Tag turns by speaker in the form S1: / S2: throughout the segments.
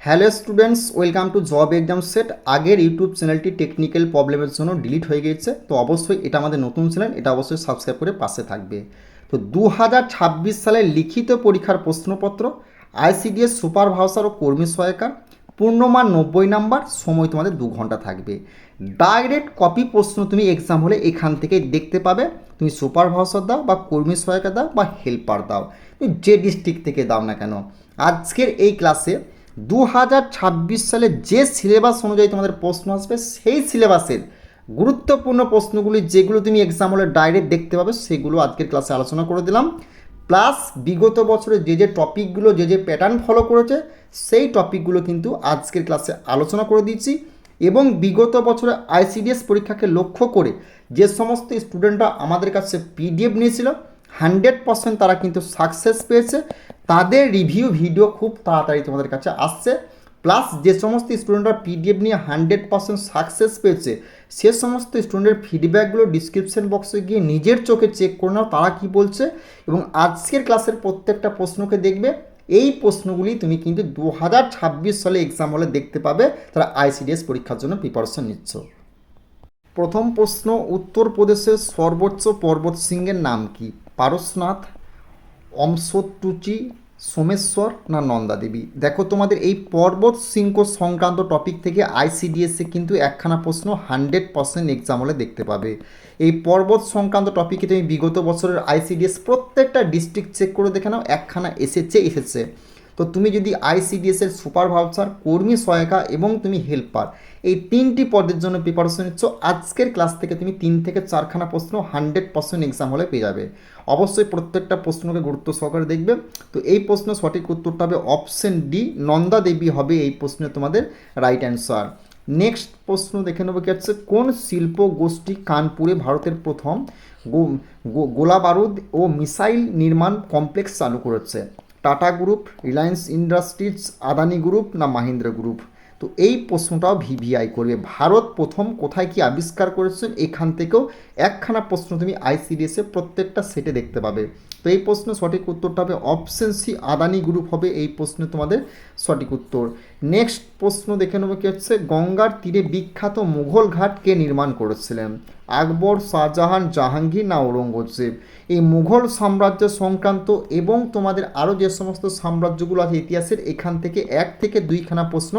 S1: Hello students, welcome to job exam set. আগের YouTube চ্যানেলটি technical প্রবলেমের জন্য ডিলিট হয়ে গিয়েছে, তো অবশ্যই এটা আমাদের নতুন চ্যানেল, এটা অবশ্যই সাবস্ক্রাইব করে পাশে থাকবে। তো 2026 সালের লিখিত পরীক্ষার প্রশ্নপত্র, আইসিডিএস সুপারভাইজার ও কর্মী সহায়িকার, পূর্ণমান 90 নাম্বার, সময় তোমাদের 2 ঘন্টা থাকবে। ডাইরেক্ট কপি প্রশ্ন তুমি এক্সাম হলে এখান থেকে দেখতে পাবে। তুমি সুপারভাইজার দাও বা কর্মী সহায়িকা দাও বা হেল্পার দাও, তুমি যে ডিস্ট্রিক্ট থেকে দাও না কেন। আজকের এই ক্লাসে 2026 সালে যে সিলেবাস অনুযায়ী তোমাদের প্রশ্ন আসবে সেই সিলেবাসের গুরুত্বপূর্ণ প্রশ্নগুলি যেগুলো তুমি এক্সাম হলে ডাইরেক্ট দেখতে পাবে সেগুলো আজকের ক্লাসে আলোচনা করে দিলাম। প্লাস বিগত বছরে যে টপিকগুলো যে প্যাটার্ন ফলো করেছে সেই টপিকগুলো কিন্তু আজকের ক্লাসে আলোচনা করে দিয়েছি। এবং বিগত বছরে আইসিডিএস পরীক্ষাকে লক্ষ্য করে যে সমস্ত স্টুডেন্টরা আমাদের কাছে পিডিএফ নিয়েছিল 100% তারা কিন্তু সাকসেস পেয়েছে। তাদের রিভিউ ভিডিও খুব তাড়াতাড়ি তোমাদের কাছে আসছে। প্লাস যে সমস্ত স্টুডেন্টরা পিডিএফ নিয়ে 100% সাকসেস পেয়েছে সে সমস্ত স্টুডেন্টের ফিডব্যাকগুলো ডিসক্রিপশন বক্সে গিয়ে নিজের চোখে চেক করে নাও তারা কী বলছে। এবং আজকের ক্লাসের প্রত্যেকটা প্রশ্নকে দেখবে, এই প্রশ্নগুলি তুমি কিন্তু 2026 সালে এক্সাম হলে দেখতে পাবে তারা আইসিডিএস পরীক্ষার জন্য প্রিপারেশন নিচ্ছ। প্রথম প্রশ্ন, উত্তরপ্রদেশের সর্বোচ্চ পর্বত শৃঙ্গের নাম কি? পারসনাথ, অমসত্যুচি, সোমেশ্বর না নন্দাদেবী? দেখো, তোমাদের এই পর্বত শৃঙ্গ সংক্রান্ত টপিক থেকে আইসিডিএসে কিন্তু একখানা প্রশ্ন 100% এক্সাম হলে দেখতে পাবে। এই পর্বত সংক্রান্ত টপিকে তুমি বিগত বছরের আইসিডিএস প্রত্যেকটা ডিস্ট্রিক্ট চেক করে দেখে নাও, একখানা এসেছে। তো তুমি যদি আইসিডিএসের সুপারভাইজার, কর্মী সহায়িকা এবং তুমি হেল্পার এই 3টি পদের জন্য প্রিপারেশন নিচ্ছ, আজকের ক্লাস থেকে তুমি 3 থেকে 4খানা প্রশ্ন 100% এক্সাম হলে পেয়ে যাবে। অবশ্যই প্রত্যেকটা প্রশ্নকে গুরুত্ব সহকারে দেখবে। তো এই প্রশ্ন সঠিক উত্তরটা হবে অপশন ডি, নন্দা দেবী হবে এই প্রশ্নে তোমাদের রাইট অ্যান্সার। নেক্সট প্রশ্ন দেখে নেবো কি হচ্ছে, কোন শিল্প গোষ্ঠী কানপুরে ভারতের প্রথম গোলা বারুদ ও মিসাইল নির্মাণ কমপ্লেক্স চালু করেছে? Tata group, Reliance industries, Adani group না মাহিন্দ্র গ্রুপ? তো এই প্রশ্নটাও ভিভিআই করবে। ভারত প্রথম কোথায় কি আবিষ্কার করেছেন এখান থেকেও একখানা প্রশ্ন তুমি আইসিডিএসে প্রত্যেকটা সেটে দেখতে পাবে। তো এই প্রশ্ন সঠিক উত্তরটা হবে অপশন সি, আদানি গ্রুপ হবে এই প্রশ্নে তোমাদের সঠিক উত্তর। নেক্সট প্রশ্ন দেখে নেবো কি হচ্ছে, গঙ্গার তীরে বিখ্যাত মুঘল ঘাট কে নির্মাণ করেছিলেন? আকবর, শাহজাহান, জাহাঙ্গীর না ঔরঙ্গজেব? এই মুঘল সাম্রাজ্য সংক্রান্ত এবং তোমাদের আরও যে সমস্ত সাম্রাজ্যগুলো আছে ইতিহাসের, এখান থেকে 1 থেকে 2খানা প্রশ্ন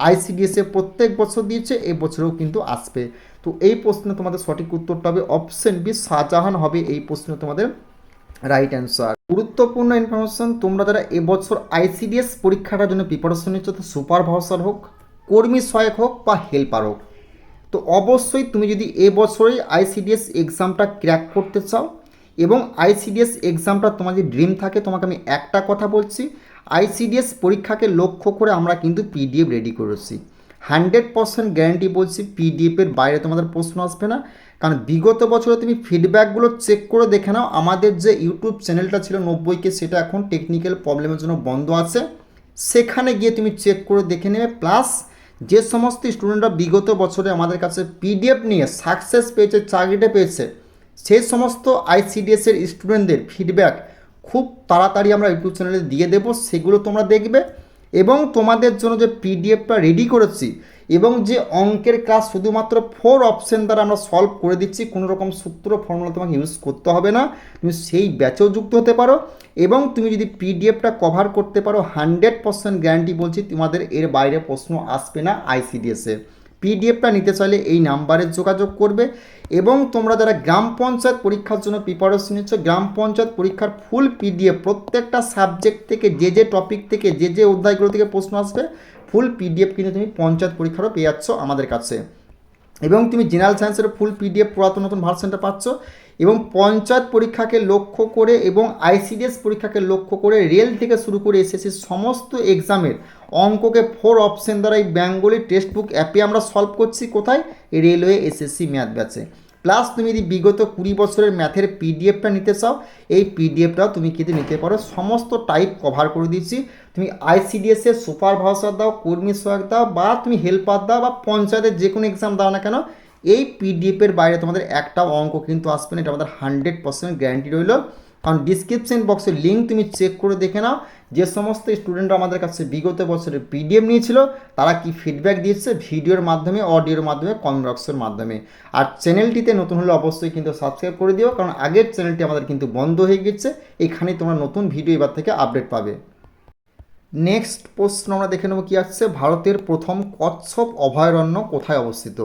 S1: আইসিডিএসে প্রত্যেক বছর দিয়েছে, এই বছরেও কিন্তু আসবে। তো এই প্রশ্নে তোমাদের সঠিক উত্তরটা হবে অপশন বি, শাহজাহান হবে এই প্রশ্নে তোমাদের রাইট অ্যান্সার। গুরুত্বপূর্ণ ইনফরমেশন, তোমরা যারা এবছর আইসিডিএস পরীক্ষাটার জন্য প্রিপারেশন নিচ্ছ, তো সুপারভাইজার হোক, কর্মী সহায়ক হোক বা হেল্পার হোক, তো অবশ্যই তুমি যদি এবছরই আইসিডিএস এক্সামটা ক্র্যাক করতে চাও এবং আইসিডিএস এক্সামটা তোমার যদি ড্রিম থাকে, তোমাকে আমি একটা কথা বলছি, আইসিডিএস পরীক্ষাকে লক্ষ্য করে আমরা কিন্তু পিডিএফ রেডি করেছি। 100% গ্যারান্টি বলছি পিডিএফের বাইরে তোমাদের প্রশ্ন আসবে না। কারণ বিগত বছরে তুমি ফিডব্যাকগুলো চেক করে দেখে নাও, আমাদের যে ইউটিউব চ্যানেলটা ছিল 90K সেটা এখন টেকনিক্যাল প্রবলেমের জন্য বন্ধ আছে, সেখানে গিয়ে তুমি চেক করে দেখে নেবে। প্লাস যে সমস্ত স্টুডেন্টরা বিগত বছরে আমাদের কাছে পিডিএফ নিয়ে সাকসেস পেয়েছে, চাকরিটা পেয়েছে, সেই সমস্ত আইসিডিএসের স্টুডেন্টদের ফিডব্যাক খুব তাড়াতাড়ি আমরা ইউটিউব চ্যানেলে দিয়ে দেবো, সেগুলো তোমরা দেখবে। এবং তোমাদের জন্য যে পিডিএফটা রেডি করেছি এবং যে অঙ্কের ক্লাস শুধুমাত্র 4 অপশন দ্বারা আমরা সলভ করে দিচ্ছি, কোনো রকম সূত্র ফর্মুলা তোমাকে ইউজ করতে হবে না, তুমি সেই ব্যাচেও যুক্ত হতে পারো। এবং তুমি যদি পিডিএফটা কভার করতে পারো, 100% গ্যারান্টি বলছি তোমাদের এর বাইরে প্রশ্ন আসবে না আইসিডিএসে। পিডিএফটা নিতে চাইলে এই নাম্বারে যোগাযোগ করবে। এবং তোমরা যারা গ্রাম পঞ্চায়েত পরীক্ষার জন্য প্রিপারেশন নিচ্ছ, গ্রাম পঞ্চায়েত পরীক্ষার ফুল পিডিএফ প্রত্যেকটা সাবজেক্ট থেকে যে টপিক থেকে যে অধ্যায়গুলো থেকে প্রশ্ন আসবে, ফুল পিডিএফ কিন্তু তুমি পঞ্চায়েত পরীক্ষারও পেয়ে যাচ্ছ আমাদের কাছে। এবং তুমি জেনারেল সায়েন্সের ফুল পিডিএফ পুরাতন নতুন ভার্সনটা পাচ্ছ। এবং পঞ্চায়েত পরীক্ষাকে লক্ষ্য করে এবং আইসিডিএস পরীক্ষাকে লক্ষ্য করে রেল থেকে শুরু করে এসএসসি সমস্ত এক্সামের অঙ্ককে 4 অপশন দ্বারা এই বেঙ্গলি টেক্সট বুক অ্যাপে আমরা সলভ করছি। কোথায়? রেলওয়ে এসএসসি ম্যাথ ব্যাচে। প্লাস তুমি যদি বিগত 20 বছরের ম্যাথের পিডিএফটা নিতে চাও, এই পিডিএফটাও তুমি কিন্তু নিতে পারো, সমস্ত টাইপ কভার করে দিচ্ছি। তুমি আইসিডিএসের সুপারভাইজার দাও, কর্মী সহায়ক দাও বা তুমি হেল্পার দাও বা পঞ্চায়েতের যে কোনো এক্সাম দাও না কেন, এই পিডিএফের বাইরে তোমাদের একটা অঙ্ক কিন্তু আসবে না, এটা আমাদের 100% গ্যারান্টি রইল। কারণ ডিসক্রিপশন বক্সের লিঙ্ক তুমি চেক করে দেখে নাও যে সমস্ত স্টুডেন্টরা আমাদের কাছে বিগত বছরের পিডিএফ নিয়েছিল তারা কি ফিডব্যাক দিচ্ছে ভিডিওর মাধ্যমে, অডিওর মাধ্যমে, কমেন্ট বক্সের মাধ্যমে। আর চ্যানেলটিতে নতুন হলে অবশ্যই কিন্তু সাবস্ক্রাইব করে দিও, কারণ আগের চ্যানেলটি আমাদের কিন্তু বন্ধ হয়ে গেছে, এখানে তোমরা নতুন ভিডিও এবার থেকে আপডেট পাবে। নেক্সট প্রশ্ন আমরা দেখে নেব কী আসছে, ভারতের প্রথম কচ্ছপ অভয়ারণ্য কোথায় অবস্থিত?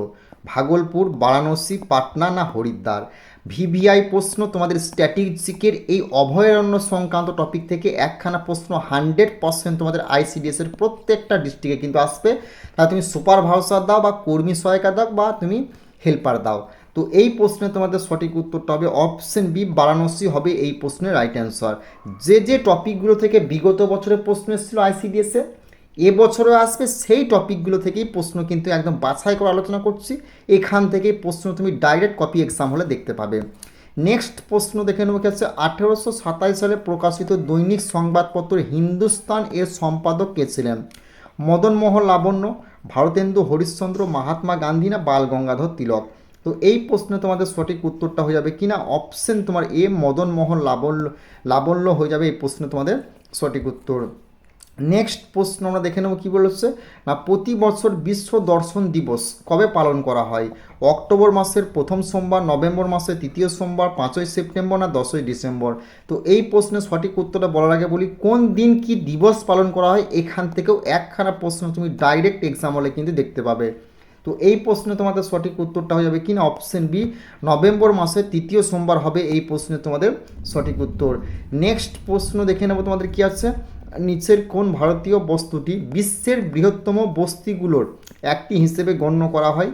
S1: ভাগলপুর, বারাণসী, পাটনা না হরিদ্বার? ভিভিআই প্রশ্ন, তোমাদের স্ট্যাটিস্টিকের এই অভয়ারণ্য সংক্রান্ত টপিক থেকে একখানা প্রশ্ন 100% তোমাদের আইসিডিএসের প্রত্যেকটা ডিস্ট্রিক্টে কিন্তু আসবে। তা তুমি সুপারভাইজার দাও বা কর্মী সহায়িকা দাও বা তুমি হেল্পার দাও। তো এই প্রশ্নে তোমাদের সঠিক উত্তরটা হবে অপশন বি, বারাণসী হবে এই প্রশ্নের রাইট অ্যান্সার। যে টপিকগুলো থেকে বিগত বছরের প্রশ্ন এসেছিলো আইসিডিএসে, এবছরও আসবে সেই টপিকগুলো থেকেই প্রশ্ন কিন্তু একদম বাছাই করে আলোচনা করছি। এখান থেকেই প্রশ্ন তুমি ডাইরেক্ট কপি এক্সাম হলে দেখতে পাবে। নেক্সট প্রশ্ন দেখে নেবো কি আছে, 1827 সালে প্রকাশিত দৈনিক সংবাদপত্র হিন্দুস্তান এর সম্পাদক কে ছিলেন? মদনমোহন লাবণ্য, ভারতেন্দু হরিশ্চন্দ্র, মহাত্মা গান্ধী না বাল গঙ্গাধর তিলক? তো এই প্রশ্নে তোমাদের সঠিক উত্তরটা হয়ে যাবে কি না অপশন তোমার এ, মদনমোহন লাবণ্য হয়ে যাবে এই প্রশ্নে তোমাদের সঠিক উত্তর। নেক্সট প্রশ্ন আমরা দেখে নেব কী বলেছে না, প্রতি বছর বিশ্ব দর্শন দিবস কবে পালন করা হয়? অক্টোবর মাসের প্রথম সোমবার, নভেম্বর মাসের তৃতীয় সোমবার, 5ই সেপ্টেম্বর না 10ই ডিসেম্বর? তো এই প্রশ্নের সঠিক উত্তরটা বলার আগে বলি কোন দিন কি দিবস পালন করা হয়, এখান থেকেও একখানা প্রশ্ন তুমি ডাইরেক্ট এক্সাম হলে কিন্তু দেখতে পাবে। তো এই প্রশ্নে তোমাদের সঠিক উত্তরটা হয়ে যাবে কি না অপশন বি, নভেম্বর মাসের তৃতীয় সোমবার হবে এই প্রশ্নে তোমাদের সঠিক উত্তর। নেক্সট প্রশ্ন দেখে নেব তোমাদের কি আছে, নিচের কোন ভারতীয় বস্তুটি বিশ্বের বৃহত্তম বস্তিগুলোর একটি হিসেবে গণ্য করা হয়?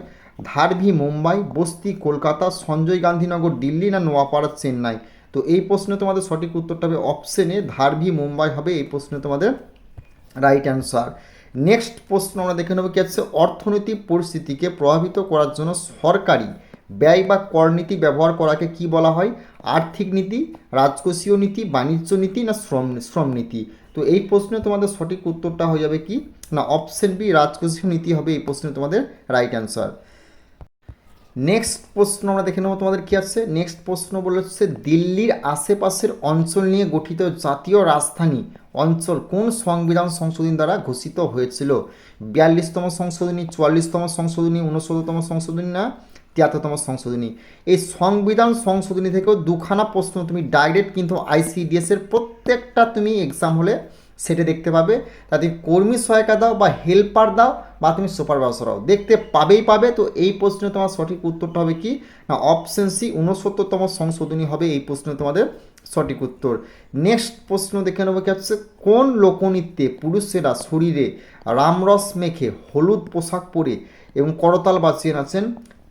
S1: ধারভি মুম্বাই, বস্তি কলকাতা, সঞ্জয় গান্ধীনগর দিল্লি না নোয়াপাড়া চেন্নাই? তো এই প্রশ্নে তোমাদের সঠিক উত্তরটা হবে অপশন এ, ধারভি মুম্বাই হবে এই প্রশ্নে তোমাদের রাইট অ্যান্সার। নেক্সট প্রশ্ন আমরা দেখে নেব কি আছে, অর্থনৈতিক পরিস্থিতিকে প্রভাবিত করার জন্য সরকারি ব্যয় বা কর নীতি ব্যবহার করাকে কি বলা হয়? আর্থিক নীতি, রাজকোষীয় নীতি, বাণিজ্য নীতি না শ্রম নীতি? তো এই প্রশ্নে তোমাদের সঠিক উত্তরটা হয়ে যাবে কি না অপশন বি, রাজকোষীয় নীতি হবে এই প্রশ্নে তোমাদের রাইট অ্যান্সার। নেক্সট প্রশ্ন আমরা দেখে নেব তোমাদের কী আছে, নেক্সট প্রশ্ন বলেছে দিল্লির আশেপাশের অঞ্চল নিয়ে গঠিত জাতীয় রাজধানী অঞ্চল কোন সংবিধান সংশোধনী দ্বারা ঘোষিত হয়েছিল? 42তম সংশোধনী, 44তম সংশোধনী, 69তম সংশোধনী না 73তম সংশোধনী? এই সংবিধান সংশোধনী থেকেও দুখানা প্রশ্ন তুমি ডাইরেক্ট কিন্তু আইসিডিএসের প্রত্যেকটা তুমি এক্সাম হলে সেটা দেখতে পাবে। তা তুমি কর্মী সহায়িকা দাও বা হেল্পার দাও বা তুমি সুপারভাইজার দাও, দেখতে পাবে। তো এই প্রশ্নে তোমার সঠিক উত্তরটা হবে কি না অপশন সি, 69তম সংশোধনী হবে এই প্রশ্নে তোমাদের সঠিক উত্তর। নেক্সট প্রশ্ন দেখে নেবো কি হচ্ছে, কোন লোকনৃত্যে পুরুষেরা শরীরে রামরস মেখে হলুদ পোশাক পরে এবং করতাল বাজিয়ে নাচেন?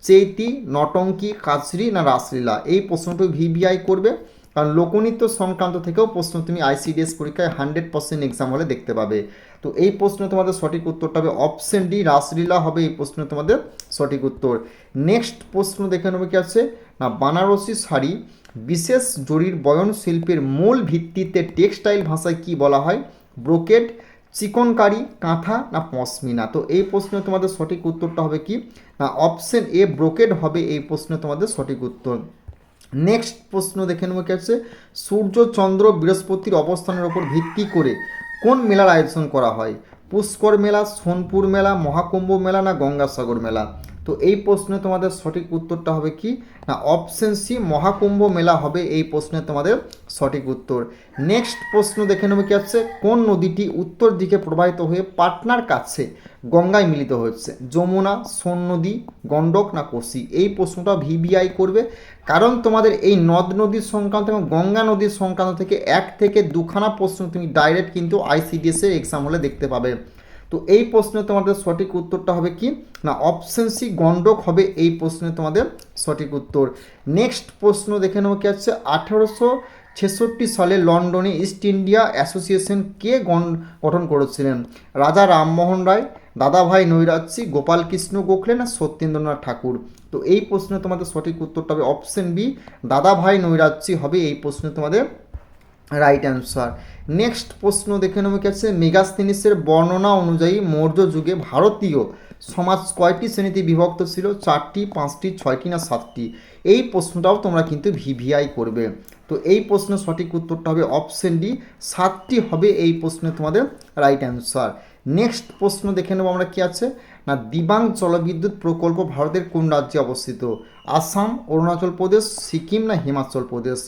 S1: চৈতি, নটঙ্কি, কাচরি না রাসলীলা? এই প্রশ্নটি ভিভিআই করবে, কারণ লোকনৃত্য সংক্রান্ত থেকেও প্রশ্ন তুমি আইসিডিএস পরীক্ষায় 100% এক্সাম হলে দেখতে পাবে। তো এই প্রশ্নে তোমাদের সঠিক উত্তরটা হবে অপশন ডি, রাসলীলা হবে এই প্রশ্নে তোমাদের সঠিক উত্তর। নেক্সট প্রশ্ন দেখে নেবে কি আছে না, বানারসি শাড়ি বিশেষ জরির বয়ন শিল্পের মূল ভিত্তিতে টেক্সটাইল ভাষায় কি বলা হয়? ব্রোকেড, চিকনকারি, কাঁথা না পশমিনা? তো এই প্রশ্নে তোমাদের সঠিক উত্তরটা হবে কি না অপশন এ, ব্রোকেড হবে এই প্রশ্নে তোমাদের সঠিক উত্তর। নেক্সট প্রশ্ন দেখে নেব কি আছে, সূর্য, চন্দ্র, বৃহস্পতির অবস্থানের ওপর ভিত্তি করে কোন মেলার আয়োজন করা হয়? পুষ্কর মেলা, সোনপুর মেলা, মহাকুম্ভ মেলা না গঙ্গাসাগর মেলা? তো এই প্রশ্নে তোমাদের সঠিক উত্তরটা হবে কি না অপশন সি, মহাকুম্ভ মেলা হবে এই প্রশ্নে তোমাদের সঠিক উত্তর। নেক্সট প্রশ্ন দেখে নেব কি আছে, কোন নদীটি উত্তর দিকে প্রবাহিত হয়ে পাটনার কাছে গঙ্গায় মিলিত হচ্ছে? যমুনা, সোন নদী, গণ্ডক না কোসি? এই প্রশ্নটা ভিভিআই করবে, কারণ তোমাদের এই নদ নদীর সংক্রান্ত এবং গঙ্গা নদীর সংক্রান্ত থেকে 1 থেকে 2খানা প্রশ্ন তুমি ডাইরেক্ট কিন্তু আইসিডিএসের এক্সাম হলে দেখতে পাবে। তো এই প্রশ্নে তোমাদের সঠিক উত্তরটা হবে কি না অপশন সি, গণ্ডক হবে এই প্রশ্নে তোমাদের সঠিক উত্তর। নেক্সট প্রশ্ন দেখে নেব কি আছে, 1866 সালে লন্ডনে ইস্ট ইন্ডিয়া অ্যাসোসিয়েশন কে গঠন করেছিলেন? রাজা রামমোহন রায়, দাদাভাই নৈরাজ্যী, গোপালকৃষ্ণ গোখলে না সত্যেন্দ্রনাথ ঠাকুর? তো এই প্রশ্নে তোমাদের সঠিক উত্তরটা হবে অপশন বি, দাদাভাই নৈরাজ্যী হবে এই প্রশ্নে তোমাদের রাইট অ্যান্সার। নেক্সট প্রশ্ন দেখে নেব কি আছে, মেগাস্থেনিসের বর্ণনা অনুযায়ী মৌর্য যুগে ভারতীয় সমাজ কয়টি শ্রেণীতে বিভক্ত ছিল? 4টি, 5টি, 6টি না 7টি? এই প্রশ্নটাও তোমরা কিন্তু ভিভিআই করবে। তো তো এই প্রশ্নের সঠিক উত্তরটা হবে অপশন ডি, 7টি হবে এই প্রশ্নে তোমাদের রাইট অ্যান্সার। নেক্সট প্রশ্ন দেখে নেব আমরা কি আছে না, দিবাং জলবিদ্যুৎ প্রকল্প ভারতের কোন রাজ্যে অবস্থিত? আসাম, অরুণাচল প্রদেশ, সিকিম না হিমাচল প্রদেশ?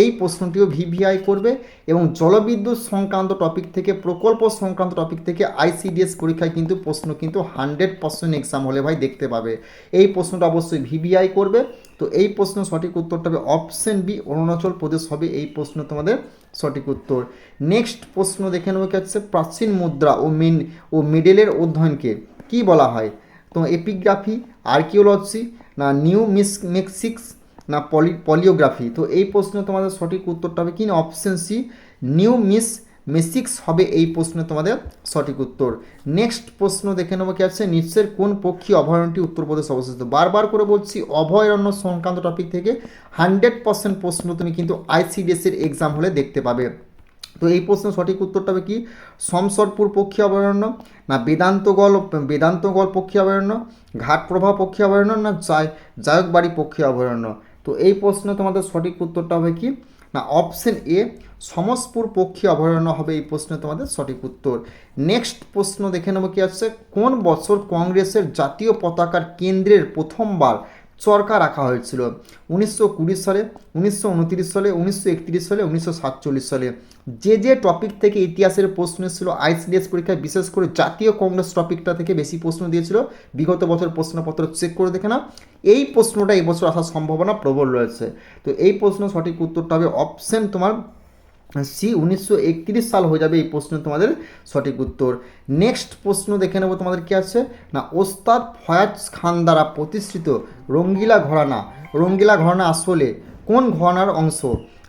S1: এই প্রশ্নটিও ভিভিআই করবে এবং জলবিদ্যুৎ সংক্রান্ত টপিক থেকে, প্রকল্প সংক্রান্ত টপিক থেকে আইসিডিএস পরীক্ষায় কিন্তু প্রশ্ন কিন্তু 100% এক্সাম হলে ভাই দেখতে পাবে। এই প্রশ্নটা অবশ্যই ভিভিআই করবে। তো এই প্রশ্ন সঠিক উত্তরটা হবে অপশন বি, অরুণাচল প্রদেশ হবে এই প্রশ্ন তোমাদের সঠিক উত্তর। নেক্সট প্রশ্ন দেখে নেবো কি হচ্ছে, প্রাচীন মুদ্রা ও মেডেলের অধ্যয়নকে কি বলা হয়? তো এপিগ্রাফি, আর্কিওলজি না নিউমিসমেটিক্স না পলিওগ্রাফি? তো এই প্রশ্ন তোমাদের সঠিক উত্তরটা হবে কি না অপশন সি, নিউমিসমেটিক্স হবে এই প্রশ্ন তোমাদের সঠিক উত্তর। নেক্সট প্রশ্ন দেখে নেবো কি আছে, নিচের কোন পক্ষী অভয়ারণ্যটি উত্তরপ্রদেশে অবস্থিত? বারবার করে বলছি অভয়ারণ্য সংক্রান্ত টপিক থেকে 100% প্রশ্ন তুমি কিন্তু আইসিডিএসের এক্সাম হলে দেখতে পাবে। তো এই প্রশ্নের সঠিক উত্তরটা হবে কি, শমশরপুর পক্ষী অভয়ারণ্য না বেদান্তগড় পক্ষী অভয়ারণ্য, ঘাটপ্রভা পক্ষী অভয়ারণ্য না জায়কবাড়ি পক্ষী অভয়ারণ্য? তো এই প্রশ্ন তোমাদের সঠিক উত্তরটা হবে কি না অপশন এ, সমসপুর পক্ষী অভয়ারণ্য হবে এই প্রশ্নে তোমাদের সঠিক উত্তর। নেক্সট প্রশ্ন দেখে নেব কি আছে, কোন বছর কংগ্রেসের জাতীয় পতাকার কেন্দ্রের প্রথমবার চরকা রাখা হয়েছিল? 1920 সালে, 1929 সালে, 1931 সালে, 1947 সালে? যে টপিক থেকে ইতিহাসের প্রশ্ন এসেছিল আইসিডিএস পরীক্ষায়, বিশেষ করে জাতীয় কংগ্রেস টপিকটা থেকে বেশি প্রশ্ন দিয়েছিল, বিগত বছর প্রশ্নপত্র চেক করে দেখে না, এই প্রশ্নটা এবছর আসার সম্ভাবনা প্রবল রয়েছে। তো এই প্রশ্ন সঠিক উত্তরটা হবে অপশন তোমার সি, 1931 সাল হয়ে যাবে এই প্রশ্ন তোমাদের সঠিক উত্তর। নেক্সট প্রশ্ন দেখে নেব তোমাদের কি আছে না, ওস্তাদ ফয়াজ খান দ্বারা প্রতিষ্ঠিত রঙ্গিলা ঘরানা আসলে কোন ঘরানার অংশ?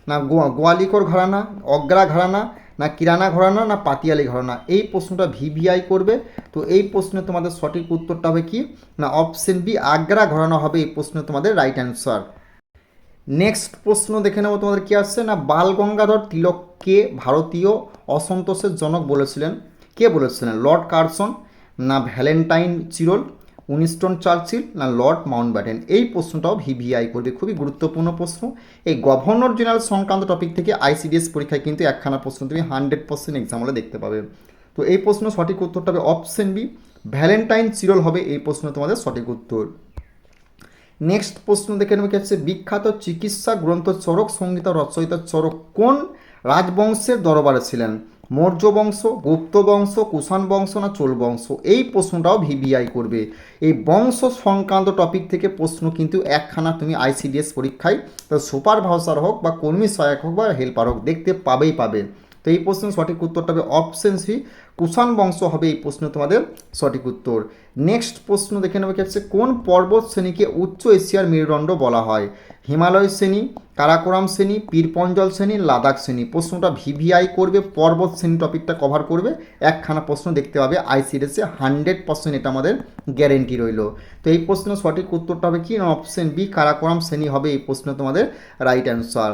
S1: না গোয়ালিকর ঘরানা, অগ্রা ঘরানা না কিরানা ঘরানা না পাতিয়ালি ঘরানা? এই প্রশ্নটা ভিভিআই করবে। তো এই প্রশ্নে তোমাদের সঠিক উত্তরটা হবে কি না অপশন বি, আগ্রা ঘরানা হবে এই প্রশ্নে তোমাদের রাইট অ্যান্সার। নেক্সট প্রশ্ন দেখে নেব তোমাদের কি আসছে না, বাল গঙ্গাধর তিলককে ভারতীয় অসন্তোষের জনক বলেছিলেন? কে বলেছিলেন? লর্ড কার্জন না ভ্যালেন্টাইন চিরল, উইনস্টন চার্চিল না লর্ড মাউন্টব্যাটেন? এই প্রশ্নটাও ভিভিআই করবে, খুবই গুরুত্বপূর্ণ প্রশ্ন। এই গভর্নর জেনারেল সংক্রান্ত টপিক থেকে আইসিডিএস পরীক্ষায় কিন্তু একখানা প্রশ্ন তুমি 100% এক্সাম হলে দেখতে পাবে। তো এই প্রশ্ন সঠিক উত্তরটা হবে অপশন বি, ভ্যালেন্টাইন চিরল হবে এই প্রশ্ন তোমাদের সঠিক উত্তর। নেক্সট প্রশ্ন দেখে নেবে কি হচ্ছে, বিখ্যাত চিকিৎসা গ্রন্থ চরক সংহিতা রচয়িতা চরক কোন রাজবংশের দরবারে ছিলেন? মৌর্য বংশ, গুপ্ত বংশ, কুষাণ বংশ না চোল বংশ? এই প্রশ্নটাও ভিভিআই করবে। এই বংশ সংক্রান্ত টপিক থেকে প্রশ্ন কিন্তু একখানা তুমি আইসিডিএস পরীক্ষায় সুপারভাইজার হোক বা কর্মী সহায়ক হোক বা হেল্পার হোক দেখতে পাবে। তো এই প্রশ্নের সঠিক উত্তরটা হবে অপশন সি, কুষাণ বংশ হবে এই প্রশ্ন তোমাদের সঠিক উত্তর। নেক্সট প্রশ্ন দেখে নেবে কি হচ্ছে, কোন পর্বত শ্রেণীকে উচ্চ এশিয়ার মেরুদণ্ড বলা হয়? হিমালয় শ্রেণী, কারাকোরাম শ্রেণী, পীরপঞ্জল শ্রেণী, লাদাখ শ্রেণী? প্রশ্নটা ভিভিআই করবে, পর্বত শ্রেণী টপিকটা কভার করবে, একখানা প্রশ্ন দেখতে পাবে আইসিডিএসে 100%, এটা আমাদের গ্যারেন্টি রইল। তো এই প্রশ্নের সঠিক উত্তরটা হবে কি অপশন বি, কারাকোরাম শ্রেণী হবে এই প্রশ্ন তোমাদের রাইট অ্যান্সার।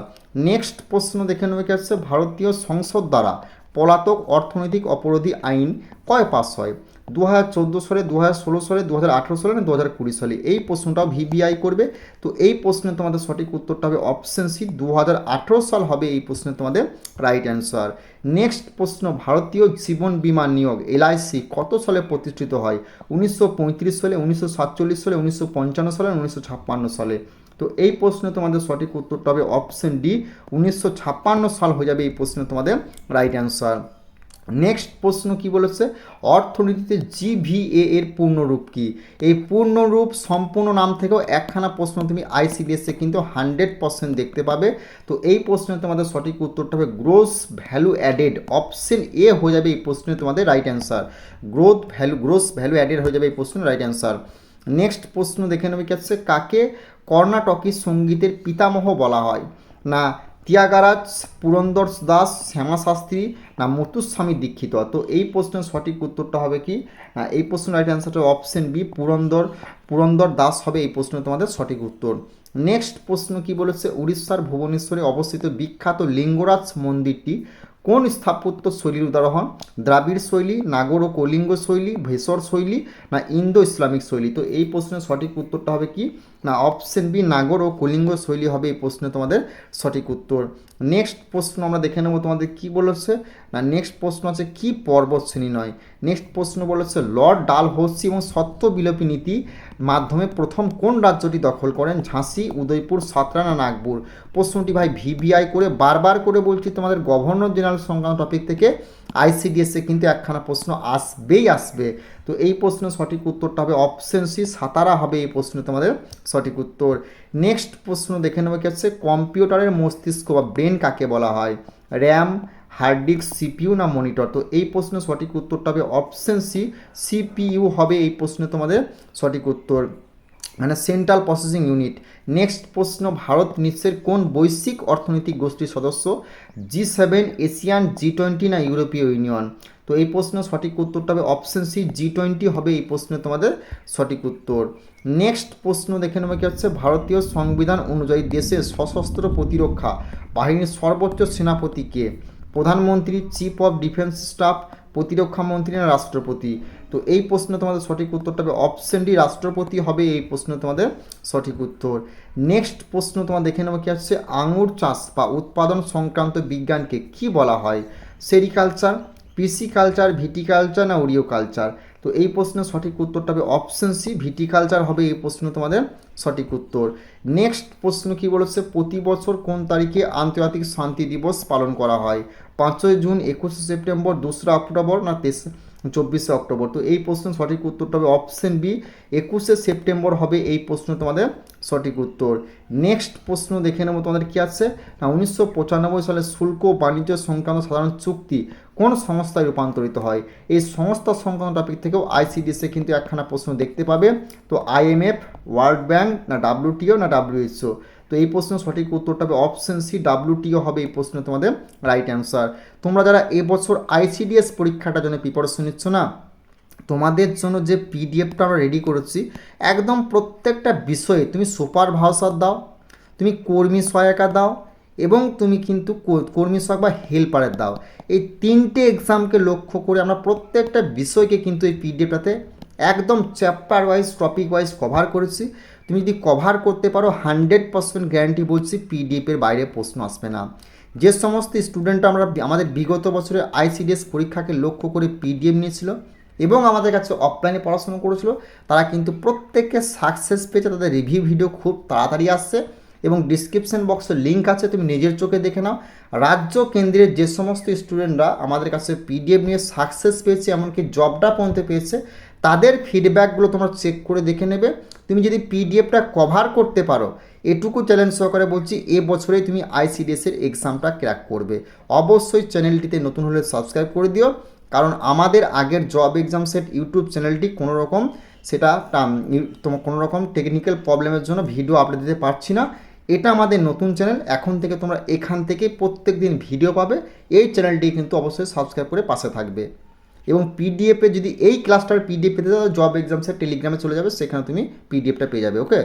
S1: নেক্সট প্রশ্ন দেখে নেবে কি হচ্ছে, ভারতীয় সংসদ দ্বারা পলাতক অর্থনৈতিক অপরাধী আইন কয় পাস হয়? 2014 সালে, 2016 সালে, 2018 সালে না 2020 সালে? এই প্রশ্নটাও ভিভিআই করবে। তো এই প্রশ্নে তোমাদের সঠিক উত্তরটা হবে অপশন সি, 2018 সাল হবে এই প্রশ্নে তোমাদের রাইট অ্যান্সার। নেক্সট প্রশ্ন, ভারতীয় জীবন বীমা নিয়োগ এলআইসি কত সালে প্রতিষ্ঠিত হয়? 1935 সালে, 1947 সালে, 1955 সালে, 1956 সালে? তো এই প্রশ্নে তোমাদের সঠিক উত্তরটা হবে অপশন ডি, 1956 সাল হয়ে যাবে এই প্রশ্নে তোমাদের রাইট অ্যান্সার। নেক্সট প্রশ্ন কি বলেছে, অর্থনীতিতে জিভিএ এর পূর্ণরূপ কি? এই পূর্ণরূপ সম্পূর্ণ নাম থেকেও একখানা প্রশ্ন তুমি আইসিডিএসে কিন্তু 100% দেখতে পাবে। তো এই প্রশ্নে তোমাদের সঠিক উত্তরটা হবে gross value added, option A হয়ে যাবে এই প্রশ্নে তোমাদের right answer. Gross value added হয়ে যাবে এই প্রশ্নের রাইট অ্যান্সার। নেক্সট প্রশ্ন দেখে নেবে কি আছে, কাকে কর্ণাটকী সঙ্গীতের পিতামহ বলা হয়? না ত্যাগরাজ, পুরন্দর দাস, শ্যামা শাস্ত্রী না মুতুস্বামী দীক্ষিত? তো এই প্রশ্নের সঠিক উত্তরটা হবে কি না এই প্রশ্নের রাইট অ্যান্সারটা অপশন বি, পুরন্দর দাস হবে এই প্রশ্নের তোমাদের সঠিক উত্তর। নেক্সট প্রশ্ন কি বলেছে, উড়িষ্যার ভুবনেশ্বরে অবস্থিত বিখ্যাত লিঙ্গরাজ মন্দিরটি কোন স্থাপত্য শৈলীর উদাহরণ? দ্রাবিড় শৈলী, নাগর ও কলিঙ্গ শৈলী, ভেষর শৈলী না ইন্দো ইসলামিক শৈলী? তো এই প্রশ্নের সঠিক উত্তরটা হবে কি না অপশন বি নাগর ও কলিঙ্গ শৈলী হবে এই প্রশ্নে তোমাদের সঠিক উত্তর। নেক্সট প্রশ্ন আমরা দেখে নেব তোমাদের কি বলেছে, না নেক্সট প্রশ্ন আছে কি পর্বত শ্রেণী নয়। নেক্সট প্রশ্ন বলেছে লর্ড ডালহৌসি এবং সত্য বিলোপী নীতি মাধ্যমে প্রথম কোন রাজ্যটি দখল করেন? ঝাঁসি, উদয়পুর, সাতরা না নাগপুর? প্রশ্নটি ভাই ভিভিআই করে বারবার করে বলছি তোমাদের গভর্নর জেনারেল সংক্রান্ত টপিক থেকে আইসিডিএসে কিন্তু একখানা প্রশ্ন আসবেই আসবে। তো এই প্রশ্নের সঠিক উত্তরটা হবে অপশন সি সাতারা হবে এই প্রশ্নে তোমাদের সঠিক উত্তর। নেক্সট প্রশ্ন দেখে নেবো কি হচ্ছে কম্পিউটারের মস্তিষ্ক বা ব্রেন কাকে বলা হয়? র্যাম, হার্ড ডিস্ক, সিপিইউ না মনিটর? তো এই প্রশ্নের সঠিক উত্তরটা হবে অপশন সি সিপিইউ হবে এই প্রশ্নে তোমাদের সঠিক উত্তর, মানে সেন্ট্রাল প্রসেসিং ইউনিট। নেক্সট প্রশ্ন ভারত বিশ্বের কোন বৈশ্বিক অর্থনৈতিক গোষ্ঠীর সদস্য? G7, এশিয়ান, G20 না ইউরোপীয় ইউনিয়ন? তো এই প্রশ্নের সঠিক উত্তরটা হবে অপশন সি G20 হবে এই প্রশ্নে তোমাদের সঠিক উত্তর। নেক্সট প্রশ্ন দেখে নেবো কি হচ্ছে ভারতীয় সংবিধান অনুযায়ী দেশের সশস্ত্র প্রতিরক্ষা বাহিনীর সর্বোচ্চ সেনাপতি কে? প্রধানমন্ত্রী, চিফ অফ ডিফেন্স স্টাফ, প্রতিরক্ষা মন্ত্রী না রাষ্ট্রপতি? তো এই প্রশ্নে তোমাদের সঠিক উত্তরটা হবে অপশন ডি রাষ্ট্রপতি হবে এই প্রশ্নে তোমাদের সঠিক উত্তর। নেক্সট প্রশ্ন তোমার দেখে নেবো কি হচ্ছে আঙুর চাষ বা উৎপাদন সংক্রান্ত বিজ্ঞানকে কি বলা হয়? সেরিকালচার, পিসিকালচার, ভিটিকালচার না ওরিওকালচার? তো এই প্রশ্নের সঠিক উত্তরটা হবে অপশন সি ভিটিকালচার হবে এই প্রশ্ন তোমাদের সঠিক উত্তর। নেক্সট প্রশ্ন কি বলেছে প্রতি বছর কোন তারিখে আন্তর্জাতিক শান্তি দিবস পালন করা হয়? 5ই জুন, 21শে সেপ্টেম্বর, 2রা অক্টোবর না 24শে অক্টোবর? তো এই প্রশ্নের সঠিক উত্তরটা হবে অপশন বি 21শে সেপ্টেম্বর হবে এই প্রশ্ন তোমাদের সঠিক উত্তর। নেক্সট প্রশ্ন দেখে নেবো তোমাদের কি আছে না 1995 সালে শুল্ক ও বাণিজ্য সংক্রান্ত সাধারণ চুক্তি কোন সংস্থায় রূপান্তরিত হয়? এই সংস্থা সংক্রান্ত টপিক থেকেও আইসিডিএসে কিন্তু একখানা প্রশ্ন দেখতে পাবে। তো আইএমএফ, ওয়ার্ল্ড ব্যাংক না ডাব্লিউটিও না ডাব্লিউএইচও? তো এই প্রশ্নের সঠিক উত্তরটা হবে অপশন সি ডাব্লিউটিও হবে এই প্রশ্ন তোমাদের রাইট অ্যান্সার। তোমরা যারা এবছর আইসিডিএস পরীক্ষাটার জন্য প্রিপারেশন নিচ্ছ না, তোমাদের জন্য যে পিডিএফটা আমরা রেডি করেছি একদম প্রত্যেকটা বিষয়ে তুমি সুপারভাইজার দাও, তুমি কর্মী সহায়িকা দাও এবং তুমি কিন্তু কর্মী সহায়ক বা হেল্পারের দাও, এই তিনটে এক্সামকে লক্ষ্য করে আমরা প্রত্যেকটা বিষয়কে কিন্তু এই পিডিএফটাতে একদম chapter wise topic wise cover করেছি। তুমি যদি কভার করতে পারো 100% গ্যারান্টি বলছি পিডিএফের বাইরে প্রশ্ন আসবে না। যে সমস্ত স্টুডেন্টরা আমরা আমাদের বিগত বছরে আইসিডিএস পরীক্ষাকে লক্ষ্য করে পিডিএফ নিয়েছিল এবং আমাদের কাছে অফলাইনে পড়াশোনা করেছিল তারা কিন্তু প্রত্যেককে সাকসেস পেয়েছে, তাদের রিভিউ ভিডিও খুব তাড়াতাড়ি আসছে এবং ডিসক্রিপশন বক্সে লিঙ্ক আছে, তুমি নিজের চোখে দেখে নাও। রাজ্য কেন্দ্রের যে সমস্ত স্টুডেন্টরা আমাদের কাছে পিডিএফ নিয়ে সাকসেস পেয়েছে এমনকি জবটা পৌঁছতে পেয়েছে তাদের ফিডব্যাকগুলো তোমরা চেক করে দেখে নেবে। তুমি যদি পিডিএফটা কভার করতে পারো এটুকু চ্যালেঞ্জ সহকারে বলছি এবছরেই তুমি আইসিডিএসের এক্সামটা ক্র্যাক করবে। অবশ্যই চ্যানেলটিতে নতুন হলে সাবস্ক্রাইব করে দিও, কারণ আমাদের আগের জব এক্সাম সেট ইউটিউব চ্যানেলটি কোনো রকম তোমার কোনো রকম টেকনিক্যাল প্রবলেমের জন্য ভিডিও আপলোড দিতে পারছি না। এটা আমাদের নতুন চ্যানেল, এখন থেকে তোমরা এখান থেকে প্রত্যেক দিন ভিডিও পাবে। এই চ্যানেলটি কিন্তু অবশ্যই সাবস্ক্রাইব করে পাশে থাকবে এবং পিডিএফে যদি এই ক্লাসটার পিডিএফ পেতে চাও জব এক্সাম সেট টেলিগ্রামে চলে যাবে, সেখানে তুমি পিডিএফটা পেয়ে যাবে। ওকে।